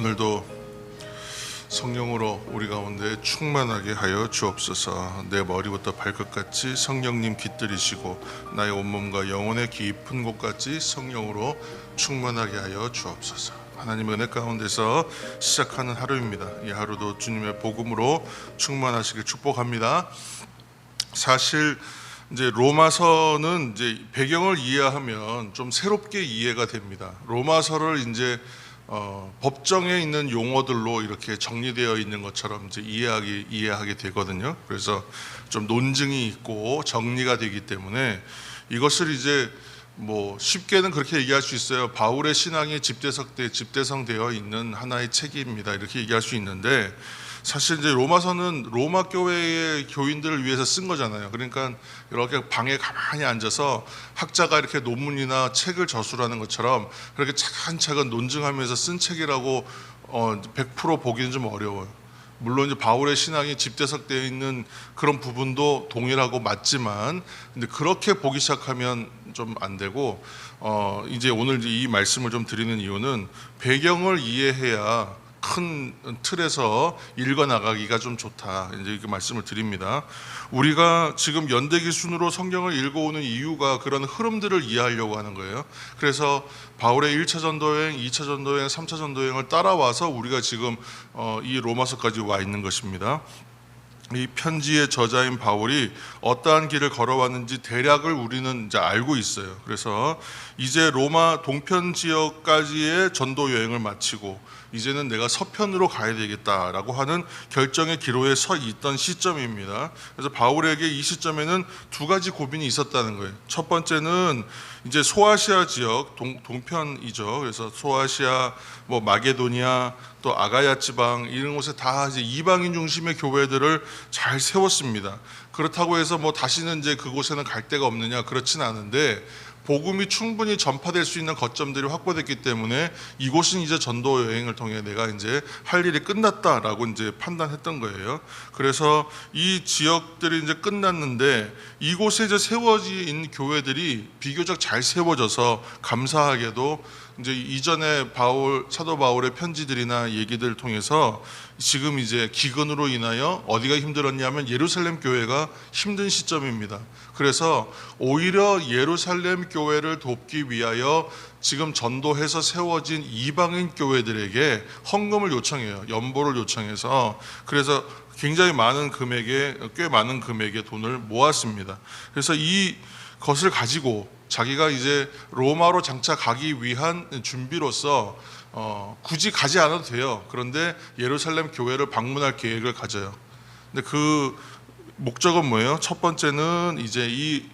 오늘도 성령으로 우리 가운데 충만하게 하여 주옵소서. 내 머리부터 발끝까지 성령님 깃들이시고 나의 온몸과 영혼의 깊은 곳까지 성령으로 충만하게 하여 주옵소서. 하나님 은혜 가운데서 시작하는 하루입니다. 이 하루도 주님의 복음으로 충만하시길 축복합니다. 사실 이제 로마서는 이제 배경을 이해하면 좀 새롭게 이해가 됩니다. 로마서를 이제 법정에 있는 용어들로 이렇게 정리되어 있는 것처럼 이제 이해하게 되거든요. 그래서 좀 논증이 있고 정리가 되기 때문에 이것을 이제 뭐 쉽게는 그렇게 얘기할 수 있어요. 바울의 신앙이 집대성되어 있는 하나의 책입니다. 이렇게 얘기할 수 있는데, 사실 이제 로마서는 로마 교회의 교인들을 위해서 쓴 거잖아요. 그러니까 이렇게 방에 가만히 앉아서 학자가 이렇게 논문이나 책을 저술하는 것처럼 그렇게 차근차근 논증하면서 쓴 책이라고 100% 보기는 좀 어려워요. 물론 이제 바울의 신앙이 집대성되어 있는 그런 부분도 동일하고 맞지만, 근데 그렇게 보기 시작하면 좀 안 되고, 이제 오늘 이 말씀을 좀 드리는 이유는 배경을 이해해야 큰 틀에서 읽어 나가기가 좀 좋다, 이제 이렇게 말씀을 드립니다. 우리가 지금 연대기 순으로 성경을 읽어오는 이유가 그런 흐름들을 이해하려고 하는 거예요. 그래서 바울의 1차 전도여행, 2차 전도여행, 3차 전도여행을 따라와서 우리가 지금 이 로마서까지 와 있는 것입니다. 이 편지의 저자인 바울이 어떠한 길을 걸어왔는지 대략을 우리는 이제 알고 있어요. 그래서 이제 로마 동편 지역까지의 전도 여행을 마치고 이제는 내가 서편으로 가야 되겠다라고 하는 결정의 기로에 서 있던 시점입니다. 그래서 바울에게 이 시점에는 두 가지 고민이 있었다는 거예요. 첫 번째는 이제 소아시아 지역 동편이죠. 그래서 소아시아, 뭐 마게도니아, 또 아가야 지방 이런 곳에 다 이제 이방인 중심의 교회들을 잘 세웠습니다. 그렇다고 해서 뭐 다시는 이제 그곳에는 갈 데가 없느냐, 그렇지는 않은데 복음이 충분히 전파될 수 있는 거점들이 확보됐기 때문에 이곳은 이제 전도 여행을 통해 내가 이제 할 일이 끝났다라고 이제 판단했던 거예요. 그래서 이 지역들이 이제 끝났는데 이곳에 이제 세워진 교회들이 비교적 잘 세워져서 감사하게도 이제 이전에 사도 바울의 편지들이나 얘기들을 통해서 지금 이제 기근으로 인하여 어디가 힘들었냐면 예루살렘 교회가 힘든 시점입니다. 그래서 오히려 예루살렘 교회를 돕기 위하여 지금 전도해서 세워진 이방인 교회들에게 헌금을 요청해요. 연보를 요청해서, 그래서 굉장히 꽤 많은 금액의 돈을 모았습니다. 그래서 이 것을 가지고 자기가 이제 로마로 장차 가기 위한 준비로서 굳이 가지 않아도 돼요. 그런데 예루살렘 교회를 방문할 계획을 가져요. 근데 그 목적은 뭐예요? 첫 번째는 이제 이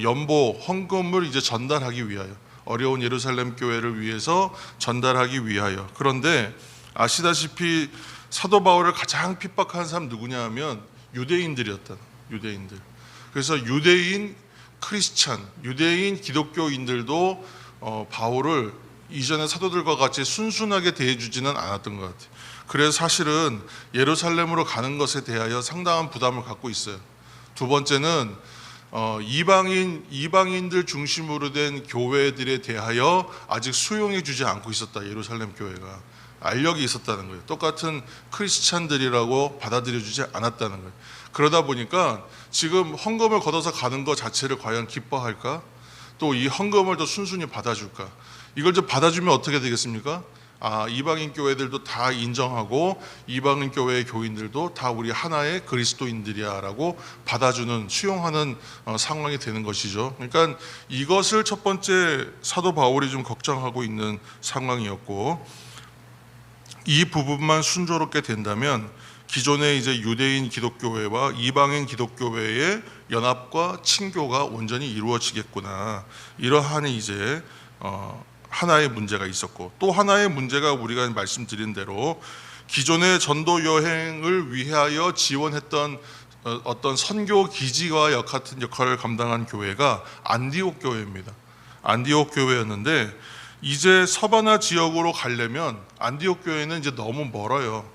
연보 헌금을 이제 전달하기 위하여, 어려운 예루살렘 교회를 위해서 전달하기 위하여. 그런데 아시다시피 사도 바울을 가장 핍박한 사람 누구냐 하면 유대인들이었다. 유대인들. 그래서 유대인 기독교인들도 바울을 이전의 사도들과 같이 순순하게 대해주지는 않았던 것 같아요. 그래서 사실은 예루살렘으로 가는 것에 대하여 상당한 부담을 갖고 있어요. 두 번째는 이방인들 중심으로 된 교회들에 대하여 아직 수용해 주지 않고 있었다. 예루살렘 교회가 알력이 있었다는 거예요. 똑같은 크리스찬들이라고 받아들여 주지 않았다는 거예요. 그러다 보니까 지금 헌금을 걷어서 가는 것 자체를 과연 기뻐할까? 또 이 헌금을 더 순순히 받아줄까? 이걸 좀 받아주면 어떻게 되겠습니까? 이방인 교회들도 다 인정하고 이방인 교회의 교인들도 다 우리 하나의 그리스도인들이야 라고 받아주는, 수용하는 상황이 되는 것이죠. 그러니까 이것을 첫 번째 사도 바울이 좀 걱정하고 있는 상황이었고, 이 부분만 순조롭게 된다면 기존의 이제 유대인 기독교회와 이방인 기독교회의 연합과 친교가 온전히 이루어지겠구나, 이러한 이제 하나의 문제가 있었고, 또 하나의 문제가 우리가 말씀드린 대로 기존의 전도 여행을 위하여 지원했던 어떤 선교 기지와 같은 역할을 감당한 교회가 안디옥 교회입니다. 안디옥 교회였는데 이제 서바나 지역으로 가려면 안디옥 교회는 이제 너무 멀어요.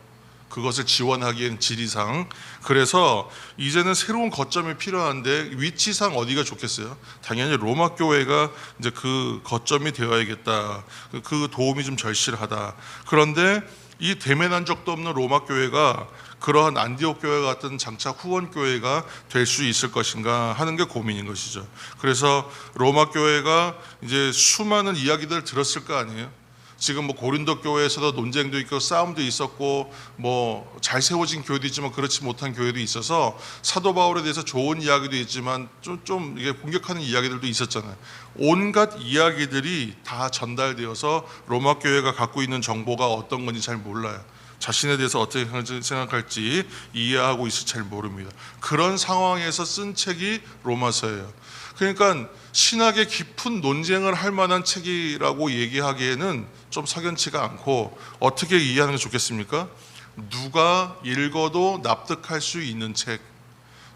그것을 지원하기엔 지리상. 그래서 이제는 새로운 거점이 필요한데 위치상 어디가 좋겠어요? 당연히 로마 교회가 이제 그 거점이 되어야겠다. 그 도움이 좀 절실하다. 그런데 이 대면한 적도 없는 로마 교회가 그러한 안디옥 교회 같은 장차 후원 교회가 될 수 있을 것인가 하는 게 고민인 것이죠. 그래서 로마 교회가 이제 수많은 이야기들을 들었을 거 아니에요. 지금 뭐 고린도 교회에서도 논쟁도 있고 싸움도 있었고 뭐 잘 세워진 교회도 있지만 그렇지 못한 교회도 있어서 사도 바울에 대해서 좋은 이야기도 있지만 좀 이게 공격하는 이야기들도 있었잖아요. 온갖 이야기들이 다 전달되어서 로마 교회가 갖고 있는 정보가 어떤 건지 잘 몰라요. 자신에 대해서 어떻게 생각할지 이해하고 있을지 잘 모릅니다. 그런 상황에서 쓴 책이 로마서예요. 그러니까 신학의 깊은 논쟁을 할 만한 책이라고 얘기하기에는 좀 석연치가 않고, 어떻게 이해하는 게 좋겠습니까? 누가 읽어도 납득할 수 있는 책,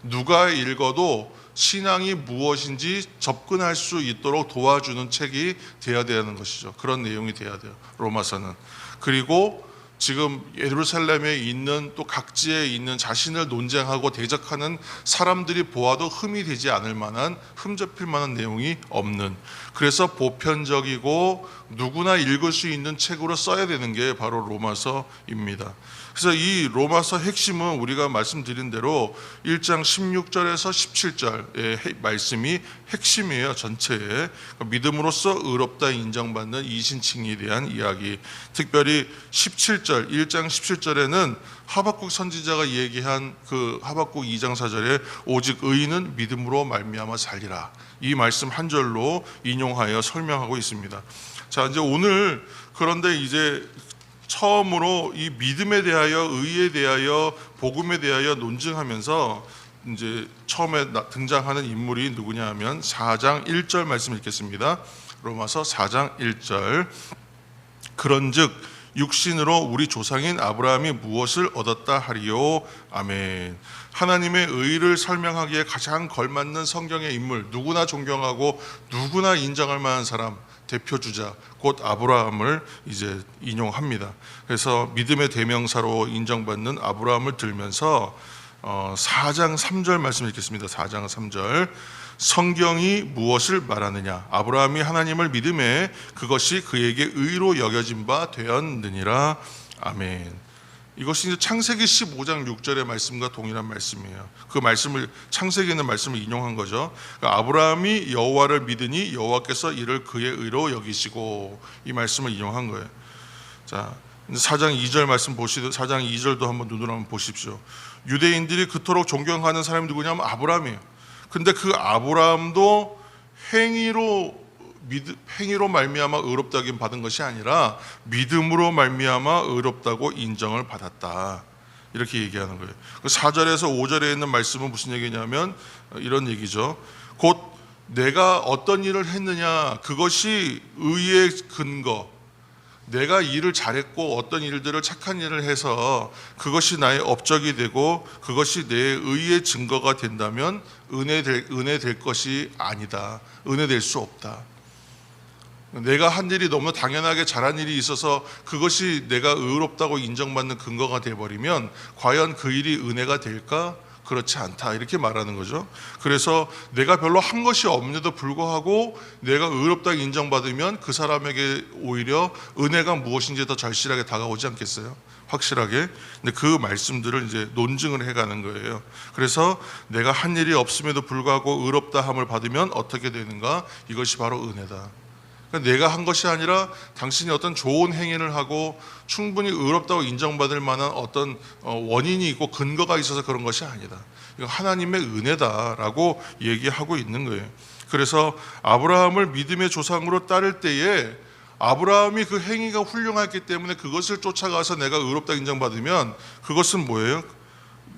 누가 읽어도 신앙이 무엇인지 접근할 수 있도록 도와주는 책이 돼야 되는 것이죠. 그런 내용이 돼야 돼요, 로마서는. 그리고 지금 예루살렘에 있는 또 각지에 있는 자신을 논쟁하고 대적하는 사람들이 보아도 흠이 되지 않을 만한, 흠잡힐 만한 내용이 없는, 그래서 보편적이고 누구나 읽을 수 있는 책으로 써야 되는 게 바로 로마서입니다. 그래서 이 로마서 핵심은 우리가 말씀드린 대로 1장 16절에서 17절의 말씀이 핵심이에요. 전체에 믿음으로써 의롭다 인정받는 이신칭에 대한 이야기. 특별히 17절, 1장 17절에는 하박국 선지자가 얘기한 그 하박국 2장 4절에 오직 의인은 믿음으로 말미암아 살리라, 이 말씀 한 절로 인용하여 설명하고 있습니다. 자, 이제 오늘 그런데 이제 처음으로 이 믿음에 대하여, 의에 대하여, 복음에 대하여 논증하면서 이제 처음에 등장하는 인물이 누구냐 하면 4장 1절 말씀 읽겠습니다. 로마서 4장 1절. 그런즉 육신으로 우리 조상인 아브라함이 무엇을 얻었다 하리요? 아멘. 하나님의 의를 설명하기에 가장 걸맞는 성경의 인물, 누구나 존경하고 누구나 인정할 만한 사람, 대표주자 곧 아브라함을 이제 인용합니다. 그래서 믿음의 대명사로 인정받는 아브라함을 들면서 4장 3절 말씀 읽겠습니다. 4장 3절. 성경이 무엇을 말하느냐? 아브라함이 하나님을 믿음에 그것이 그에게 의로 여겨진 바 되었느니라. 아멘. 이것이 이제 창세기 15장 6절의 말씀과 동일한 말씀이에요. 그 말씀을, 창세기에 있는 말씀을 인용한 거죠. 그러니까 아브라함이 여호와를 믿으니 여호와께서 이를 그의 의로 여기시고, 이 말씀을 인용한 거예요. 자, 4장 2절 말씀 보시도, 4장 2절도 한번 눈으로 한번 보십시오. 유대인들이 그토록 존경하는 사람이 누구냐면 아브라함이에요. 근데 그 아브라함도 행위로 말미암아 의롭다긴 받은 것이 아니라 믿음으로 말미암아 의롭다고 인정을 받았다, 이렇게 얘기하는 거예요. 4절에서 5절에 있는 말씀은 무슨 얘기냐면 이런 얘기죠. 곧 내가 어떤 일을 했느냐, 그것이 의의 근거, 내가 일을 잘했고 어떤 일들을, 착한 일을 해서 그것이 나의 업적이 되고 그것이 내 의의 증거가 된다면 은혜 될 것이 아니다. 은혜 될 수 없다. 내가 한 일이 너무 당연하게 잘한 일이 있어서 그것이 내가 의롭다고 인정받는 근거가 되어버리면 과연 그 일이 은혜가 될까? 그렇지 않다, 이렇게 말하는 거죠. 그래서 내가 별로 한 것이 없는데도 불구하고 내가 의롭다고 인정받으면 그 사람에게 오히려 은혜가 무엇인지 더 절실하게 다가오지 않겠어요? 확실하게. 근데 그 말씀들을 이제 논증을 해가는 거예요. 그래서 내가 한 일이 없음에도 불구하고 의롭다함을 받으면 어떻게 되는가? 이것이 바로 은혜다. 내가 한 것이 아니라 당신이 어떤 좋은 행위를 하고 충분히 의롭다고 인정받을 만한 어떤 원인이 있고 근거가 있어서 그런 것이 아니다. 이건 하나님의 은혜다라고 얘기하고 있는 거예요. 그래서 아브라함을 믿음의 조상으로 따를 때에 아브라함이 그 행위가 훌륭했기 때문에 그것을 쫓아가서 내가 의롭다 인정받으면 그것은 뭐예요?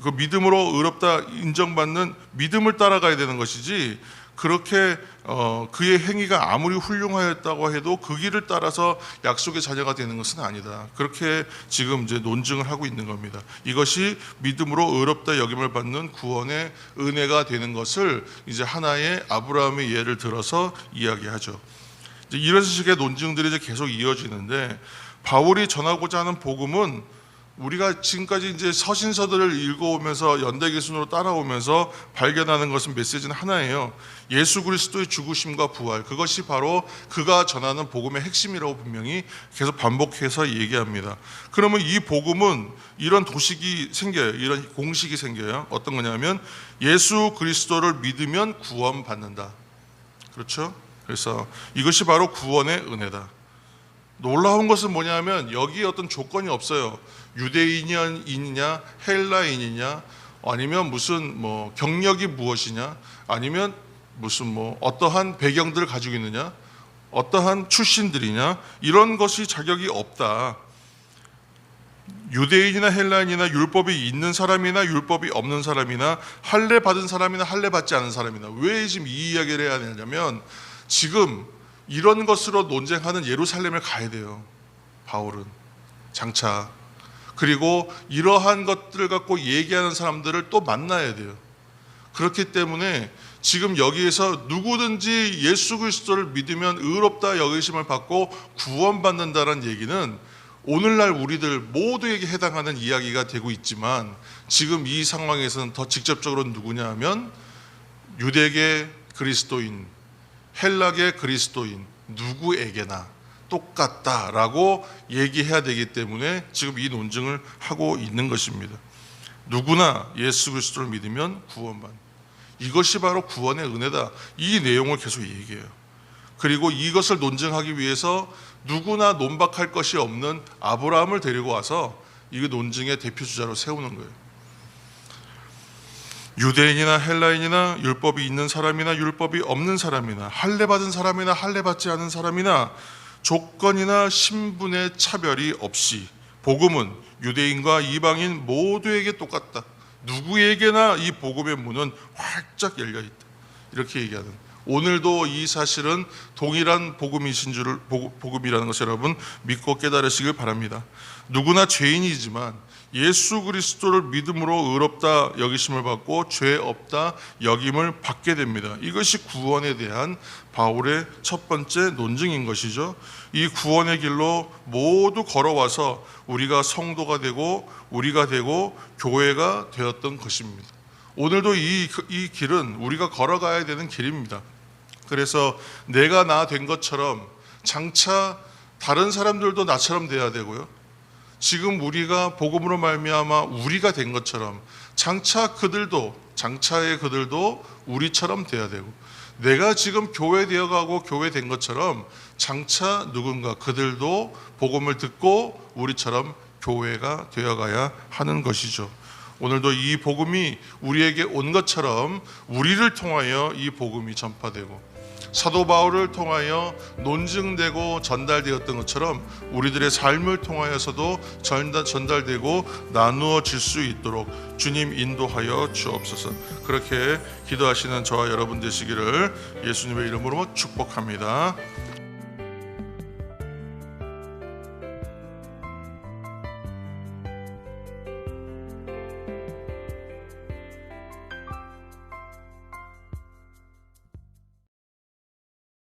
그 믿음으로 의롭다 인정받는 믿음을 따라가야 되는 것이지, 그렇게 그의 행위가 아무리 훌륭하였다고 해도 그 길을 따라서 약속의 자녀가 되는 것은 아니다. 그렇게 지금 이제 논증을 하고 있는 겁니다. 이것이 믿음으로 의롭다 여김을 받는 구원의 은혜가 되는 것을 이제 하나의 아브라함의 예를 들어서 이야기하죠. 이제 이런 식의 논증들이 이제 계속 이어지는데, 바울이 전하고자 하는 복음은 우리가 지금까지 이제 서신서들을 읽어오면서 연대기순으로 따라오면서 발견하는 것은 메시지는 하나예요. 예수 그리스도의 죽으심과 부활, 그것이 바로 그가 전하는 복음의 핵심이라고 분명히 계속 반복해서 얘기합니다. 그러면 이 복음은 이런 도식이 생겨요. 이런 공식이 생겨요. 어떤 거냐면 예수 그리스도를 믿으면 구원받는다. 그렇죠? 그래서 이것이 바로 구원의 은혜다. 놀라운 것은 뭐냐면 여기에 어떤 조건이 없어요. 유대인이냐 헬라인이냐 아니면 무슨 경력이 무엇이냐 아니면 무슨 어떠한 배경들을 가지고 있느냐 어떠한 출신들이냐 이런 것이 자격이 없다. 유대인이나 헬라인이나 율법이 있는 사람이나 율법이 없는 사람이나 할례 받은 사람이나 할례 받지 않은 사람이나 왜 지금 이 이야기를 해야 되냐면 지금 이런 것으로 논쟁하는 예루살렘을 가야 돼요. 바울은 장차. 그리고 이러한 것들을 갖고 얘기하는 사람들을 또 만나야 돼요. 그렇기 때문에 지금 여기에서 누구든지 예수 그리스도를 믿으면 의롭다 여기심을 받고 구원받는다는 얘기는 오늘날 우리들 모두에게 해당하는 이야기가 되고 있지만 지금 이 상황에서는 더 직접적으로 누구냐 하면 유대계 그리스도인, 헬라계 그리스도인 누구에게나 똑같다라고 얘기해야 되기 때문에 지금 이 논증을 하고 있는 것입니다. 누구나 예수 그리스도를 믿으면 구원받는, 이것이 바로 구원의 은혜다. 이 내용을 계속 얘기해요. 그리고 이것을 논증하기 위해서 누구나 논박할 것이 없는 아브라함을 데리고 와서 이 논증의 대표주자로 세우는 거예요. 유대인이나 헬라인이나 율법이 있는 사람이나 율법이 없는 사람이나 할례 받은 사람이나 할례 받지 않은 사람이나 조건이나 신분의 차별이 없이 복음은 유대인과 이방인 모두에게 똑같다. 누구에게나 이 복음의 문은 활짝 열려 있다. 이렇게 얘기하는, 오늘도 이 사실은 동일한 복음이라는 것을 여러분 믿고 깨달으시길 바랍니다. 누구나 죄인이지만 예수 그리스도를 믿음으로 의롭다 여기심을 받고 죄 없다 여김을 받게 됩니다. 이것이 구원에 대한 바울의 첫 번째 논증인 것이죠. 이 구원의 길로 모두 걸어와서 우리가 성도가 되고 우리가 되고 교회가 되었던 것입니다. 오늘도 이 길은 우리가 걸어가야 되는 길입니다. 그래서 내가 나 된 것처럼 장차 다른 사람들도 나처럼 돼야 되고요. 지금 우리가 복음으로 말미암아 우리가 된 것처럼 장차의 그들도 우리처럼 돼야 되고, 내가 지금 교회 되어가고 교회 된 것처럼 장차 누군가 그들도 복음을 듣고 우리처럼 교회가 되어가야 하는 것이죠. 오늘도 이 복음이 우리에게 온 것처럼 우리를 통하여 이 복음이 전파되고 사도 바울을 통하여 논증되고 전달되었던 것처럼 우리들의 삶을 통하여서도 전달되고 나누어질 수 있도록 주님 인도하여 주옵소서. 그렇게 기도하시는 저와 여러분 되시기를 예수님의 이름으로 축복합니다.